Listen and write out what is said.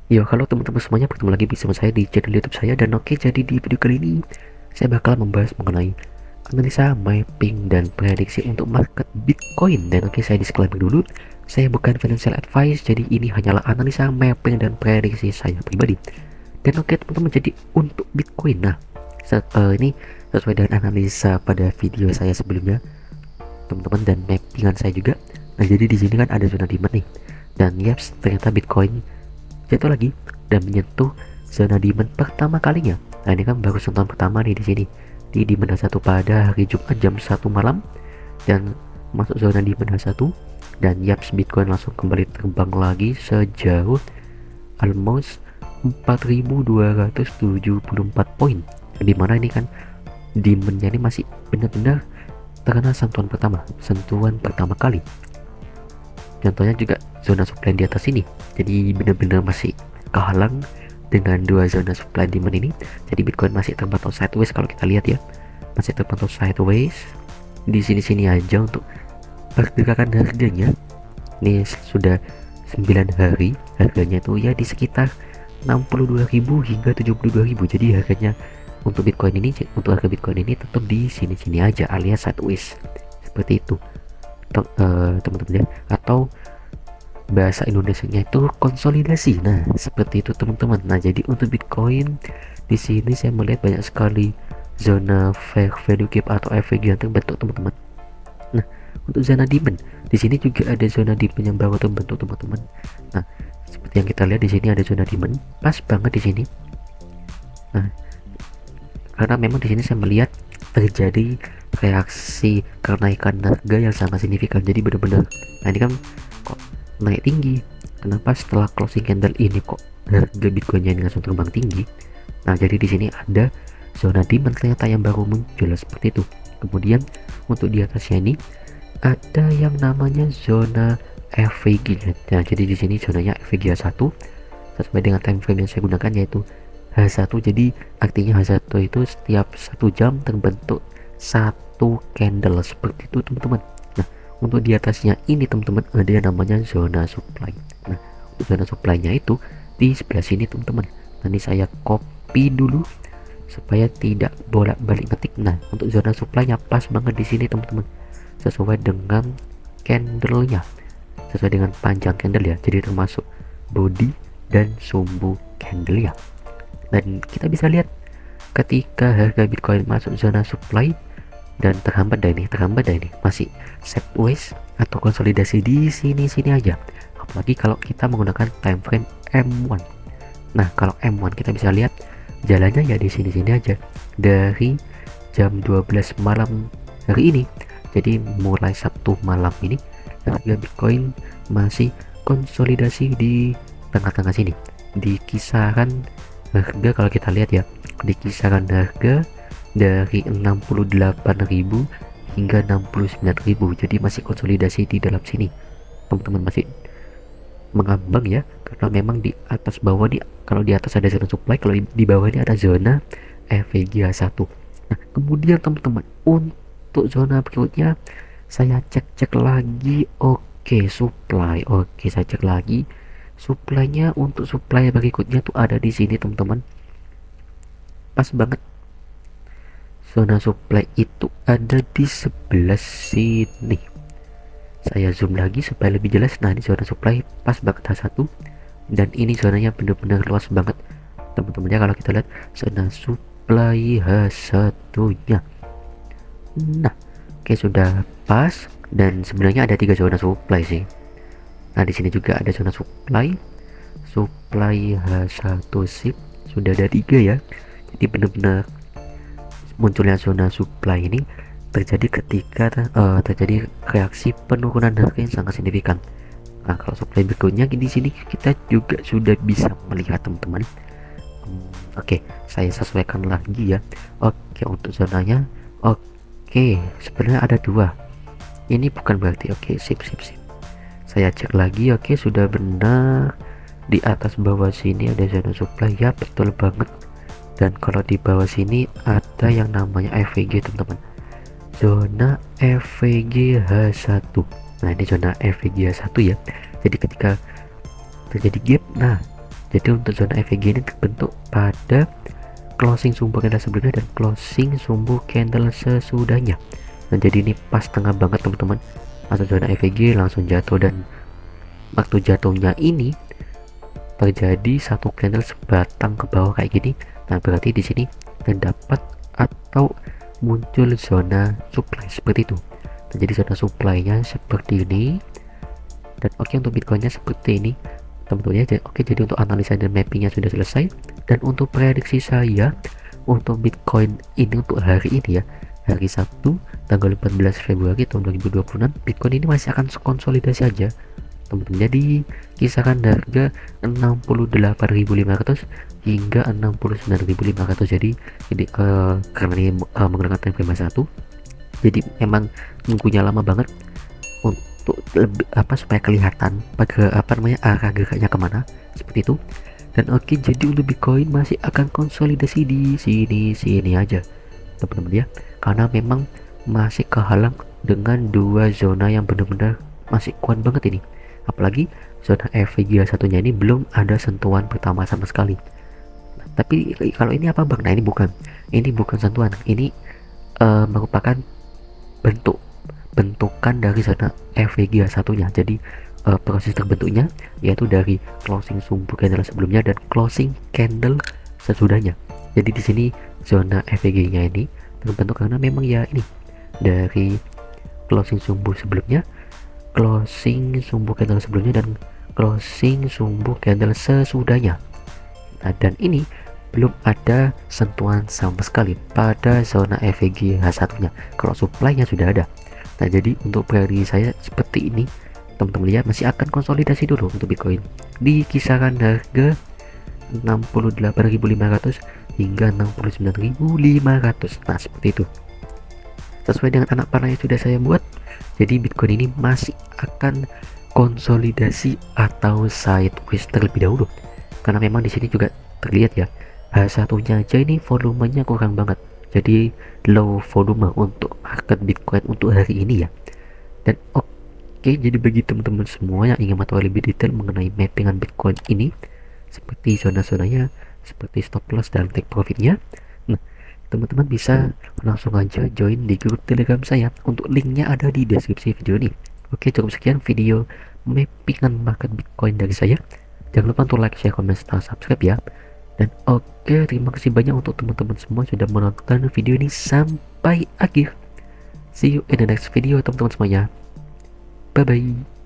Yo, halo teman-teman semuanya, bertemu lagi bersama saya di channel YouTube saya. Dan oke, jadi di video kali ini saya bakal membahas mengenai analisa mapping dan prediksi untuk market Bitcoin. Dan oke, saya disclaimer dulu, saya bukan financial advice, jadi ini hanyalah analisa mapping dan prediksi saya pribadi. Dan oke teman-teman, jadi untuk Bitcoin, nah ini sesuai dengan analisa pada video saya sebelumnya teman-teman, dan mappingan saya juga. Nah, jadi di sini kan ada zona demand nih, dan yaps, ternyata Bitcoin jatuh lagi dan menyentuh zona demand pertama kalinya. Nah, ini kan baru sentuhan pertama nih di sini, di demand satu pada hari Jumat jam 1 malam, dan masuk zona demand satu, dan yaps, Bitcoin langsung kembali terbang lagi sejauh almost 4274 poin, dimana ini kan demandnya ini masih benar-benar terkena sentuhan pertama kali. Contohnya juga zona supply di atas ini, jadi benar-benar masih kehalang dengan dua zona supply demand ini. Jadi Bitcoin masih terpantau sideways. Kalau kita lihat ya, masih terpantau sideways di sini-sini aja. Untuk pergerakan harganya ini sudah 9 hari, harganya itu ya di sekitar 62.000 hingga 72.000. Jadi harganya untuk Bitcoin ini, untuk harga Bitcoin ini tetap di sini-sini aja alias sideways seperti itu teman-teman ya. Atau bahasa Indonesianya itu konsolidasi. Nah, seperti itu teman-teman. Nah, jadi untuk Bitcoin di sini saya melihat banyak sekali zona fair value gap atau FVG yang terbentuk teman-teman. Nah, untuk zona demand di sini juga ada zona demand yang baru terbentuk teman-teman. Nah, seperti yang kita lihat di sini ada zona demand pas banget di sini. Nah, karena memang di sini saya melihat terjadi reaksi kenaikan harga yang sangat signifikan. Jadi benar-benar, nah ini kan kok naik tinggi, kenapa setelah closing candle ini kok harga Bitcoinnya ini langsung terbang tinggi. Nah, jadi di sini ada zona demand ternyata yang baru muncul seperti itu. Kemudian untuk di atasnya ini ada yang namanya zona FVG. Nah, jadi di sini zonanya FVG 1 sesuai dengan time frame yang saya gunakan, yaitu H1. Jadi artinya H1 itu setiap 1 jam terbentuk satu candle seperti itu teman-teman. Nah, untuk di atasnya ini teman-teman ada yang namanya zona supply. Nah, zona supply-nya itu di sebelah sini teman-teman. Nanti saya copy dulu supaya tidak bolak-balik ngetik. Nah, untuk zona supply-nya pas banget di sini teman-teman, sesuai dengan candle-nya, sesuai dengan panjang candle ya. Jadi termasuk body dan sumbu candle ya. Dan kita bisa lihat ketika harga Bitcoin masuk zona supply dan terhambat dah ini masih sideways atau konsolidasi di sini-sini aja. Apalagi kalau kita menggunakan time frame M1. Nah, kalau M1 kita bisa lihat jalannya ya di sini-sini aja dari jam 12 malam hari ini. Jadi mulai Sabtu malam ini harga Bitcoin masih konsolidasi di tengah-tengah sini, di kisaran harga, kalau kita lihat ya, di kisaran harga dari 68.000 hingga 69.000. Jadi masih konsolidasi di dalam sini teman-teman, masih mengambang ya, karena memang di atas bawah, di kalau di atas ada zona supply, kalau di bawah ini ada zona FVG 1. Nah, kemudian teman-teman untuk zona berikutnya saya cek lagi. Oke, supply. Oke, saya cek lagi supply-nya. Untuk supply berikutnya tuh ada di sini teman-teman, pas banget zona supply itu ada di sebelah sini. Saya zoom lagi supaya lebih jelas. Nah, ini zona supply pas banget H1, dan ini zonanya benar-benar luas banget teman-teman ya. Kalau kita lihat zona supply H1 nya, nah oke, sudah pas. Dan sebenarnya ada 3 zona supply sih. Nah, di sini juga ada zona supply H1 sip, sudah ada 3 ya. Jadi benar-benar munculnya zona supply ini terjadi ketika terjadi reaksi penurunan harga yang sangat signifikan. Nah, kalau supply berikutnya di sini kita juga sudah bisa melihat teman-teman. Oke, saya sesuaikan lagi ya. Oke, untuk zonanya, oke, sebenarnya ada 2. Ini bukan berarti oke, sip. Saya cek lagi. Oke, sudah benar. Di atas bawah sini ada zona supply ya, betul banget. Dan kalau di bawah sini ada yang namanya FVG teman-teman, zona FVG H1. Nah, ini zona FVG H1 ya. Jadi ketika terjadi gap, nah Jadi untuk zona EVG ini terbentuk pada closing sumbu candle sebelumnya dan closing sumbu candle sesudahnya. Nah jadi ini pas tengah banget teman-teman, masuk zona EVG langsung jatuh, dan waktu jatuhnya ini terjadi satu candle sebatang ke bawah kayak gini. Nah berarti di sini terdapat atau muncul zona supply seperti itu. Nah, jadi zona supply-nya seperti ini. Dan oke, untuk Bitcoinnya seperti ini teman-teman ya. Oke, jadi untuk analisa dan mappingnya sudah selesai. Dan untuk prediksi saya untuk Bitcoin ini untuk hari ini ya, hari Sabtu tanggal 14 Februari tahun 2026, Bitcoin ini masih akan konsolidasi aja teman-teman. Jadi kisaran harga 68.500 hingga 69.500. Jadi ini karena ini menggunakan time frame 1, jadi memang nunggunya lama banget untuk lebih supaya kelihatan arah geraknya kemana seperti itu. Dan oke, jadi untuk Bitcoin masih akan konsolidasi di sini aja teman-teman ya, karena memang masih kehalang dengan dua zona yang benar-benar masih kuat banget ini. Apalagi zona EVG satunya ini belum ada sentuhan pertama sama sekali. Nah, tapi kalau ini apa bang? Nah ini bukan sentuhan, ini merupakan bentukan dari zona EVG satunya. Jadi proses terbentuknya yaitu dari closing sumbu candle sebelumnya dan closing candle sesudahnya. Jadi di sini zona EVG-nya ini terbentuk karena memang ya ini dari closing sumbu sebelumnya, closing sumbu candle sebelumnya, dan closing sumbu candle sesudahnya. Nah, dan ini belum ada sentuhan sama sekali pada zona EVG H1-nya. Kalau supply-nya sudah ada. Nah, jadi untuk prediksi saya seperti ini teman-teman lihat, masih akan konsolidasi dulu untuk Bitcoin di kisaran harga 68.500 hingga 69.500. Nah seperti itu, sesuai dengan anak panah yang sudah saya buat. Jadi Bitcoin ini masih akan konsolidasi atau sideways terlebih dahulu, karena memang di sini juga terlihat ya, H1-nya aja ini volumenya kurang banget. Jadi low volume untuk market Bitcoin untuk hari ini ya. Dan oke, jadi bagi teman-teman semua yang ingin mengetahui lebih detail mengenai mappingan Bitcoin ini, seperti zona-zonanya, seperti stop loss dan take profitnya, nah teman-teman bisa langsung aja join di grup Telegram saya. Untuk linknya ada di deskripsi video ini. Oke, cukup sekian video mappingan market Bitcoin dari saya. Jangan lupa untuk like, share, comment, serta subscribe ya. Dan oke, terima kasih banyak untuk teman-teman semua sudah menonton video ini sampai akhir. See you in the next video teman-teman semuanya. Bye bye.